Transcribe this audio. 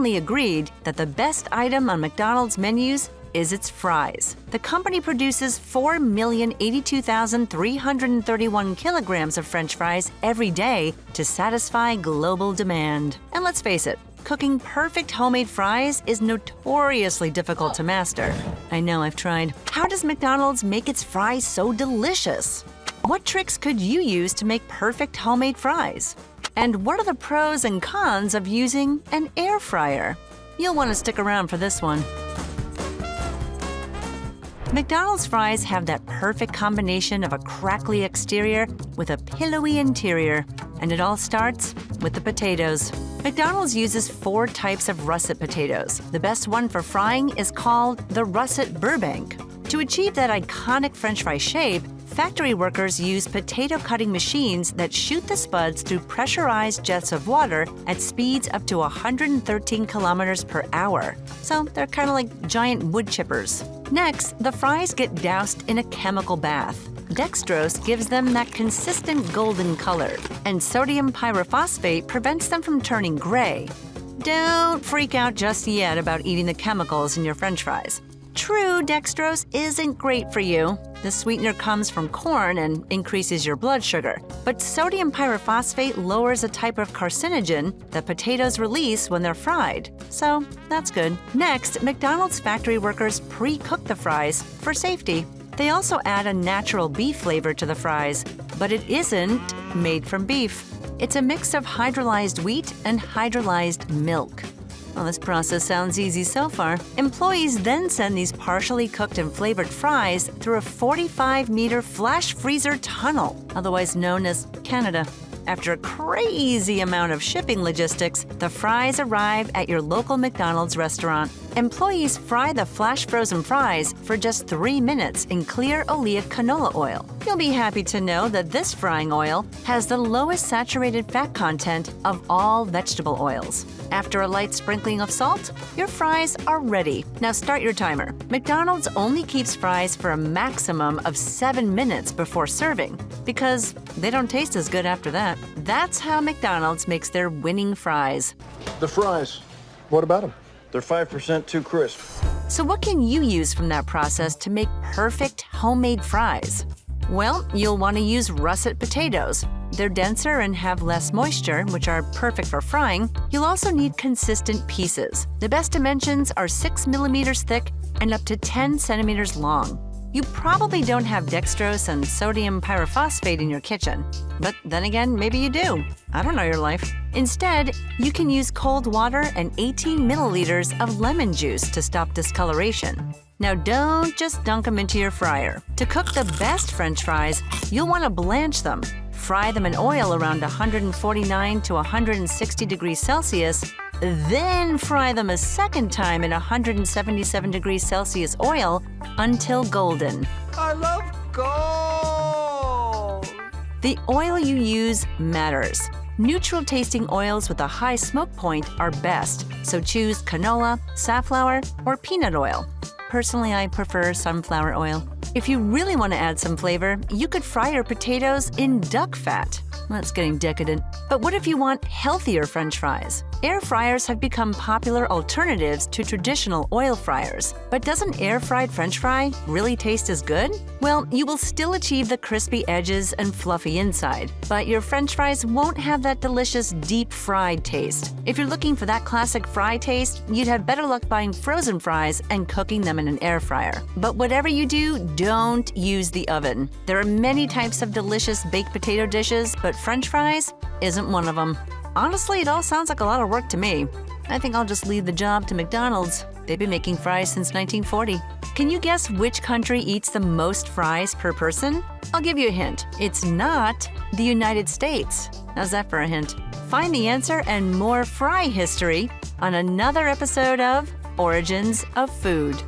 commonly agreed that the best item on McDonald's menus is its fries. The company produces 4,082,331 kilograms of French fries every day to satisfy global demand. And let's face it, cooking perfect homemade fries is notoriously difficult to master. I know, I've tried. How does McDonald's make its fries so delicious? What tricks could you use to make perfect homemade fries? And what are the pros and cons of using an air fryer? You'll want to stick around for this one. McDonald's fries have that perfect combination of a crackly exterior with a pillowy interior, and it all starts with the potatoes. McDonald's uses 4 types of russet potatoes. The best one for frying is called the russet Burbank. To achieve that iconic French fry shape, factory workers use potato cutting machines that shoot the spuds through pressurized jets of water at speeds up to 113 kilometers per hour. So they're kind of like giant wood chippers. Next, the fries get doused in a chemical bath. Dextrose gives them that consistent golden color, and sodium pyrophosphate prevents them from turning gray. Don't freak out just yet about eating the chemicals in your French fries. True, dextrose isn't great for you. The sweetener comes from corn and increases your blood sugar. But sodium pyrophosphate lowers a type of carcinogen that potatoes release when they're fried. So that's good. Next, McDonald's factory workers pre-cook the fries for safety. They also add a natural beef flavor to the fries, but it isn't made from beef. It's a mix of hydrolyzed wheat and hydrolyzed milk. Well, this process sounds easy so far. Employees then send these partially cooked and flavored fries through a 45-meter flash freezer tunnel, otherwise known as Canada. After a crazy amount of shipping logistics, the fries arrive at your local McDonald's restaurant. Employees fry the flash-frozen fries for just 3 minutes in clear oleic canola oil. You'll be happy to know that this frying oil has the lowest saturated fat content of all vegetable oils. After a light sprinkling of salt, your fries are ready. Now start your timer. McDonald's only keeps fries for a maximum of 7 minutes before serving because they don't taste as good after that. That's how McDonald's makes their winning fries. The fries, what about them? They're 5% too crisp. So what can you use from that process to make perfect homemade fries? Well, you'll want to use russet potatoes. They're denser and have less moisture, which are perfect for frying. You'll also need consistent pieces. The best dimensions are 6 millimeters thick and up to 10 centimeters long. You probably don't have dextrose and sodium pyrophosphate in your kitchen. But then again, maybe you do. I don't know your life. Instead, you can use cold water and 18 milliliters of lemon juice to stop discoloration. Now don't just dunk them into your fryer. To cook the best French fries, you'll want to blanch them. Fry them in oil around 149 to 160 degrees Celsius, then fry them a second time in 177 degrees Celsius oil until golden. I love gold! The oil you use matters. Neutral-tasting oils with a high smoke point are best, so choose canola, safflower, or peanut oil. Personally, I prefer sunflower oil. If you really want to add some flavor, you could fry your potatoes in duck fat. That's getting decadent. But what if you want healthier French fries? Air fryers have become popular alternatives to traditional oil fryers. But does an air-fried French fry really taste as good? Well, you will still achieve the crispy edges and fluffy inside, but your French fries won't have that delicious deep-fried taste. If you're looking for that classic fry taste, you'd have better luck buying frozen fries and cooking them in an air fryer. But whatever you do, don't use the oven. There are many types of delicious baked potato dishes, but French fries isn't one of them. Honestly, it all sounds like a lot of work to me. I think I'll just leave the job to McDonald's. They've been making fries since 1940. Can you guess which country eats the most fries per person? I'll give you a hint. It's not the United States. How's that for a hint? Find the answer and more fry history on another episode of Origins of Food.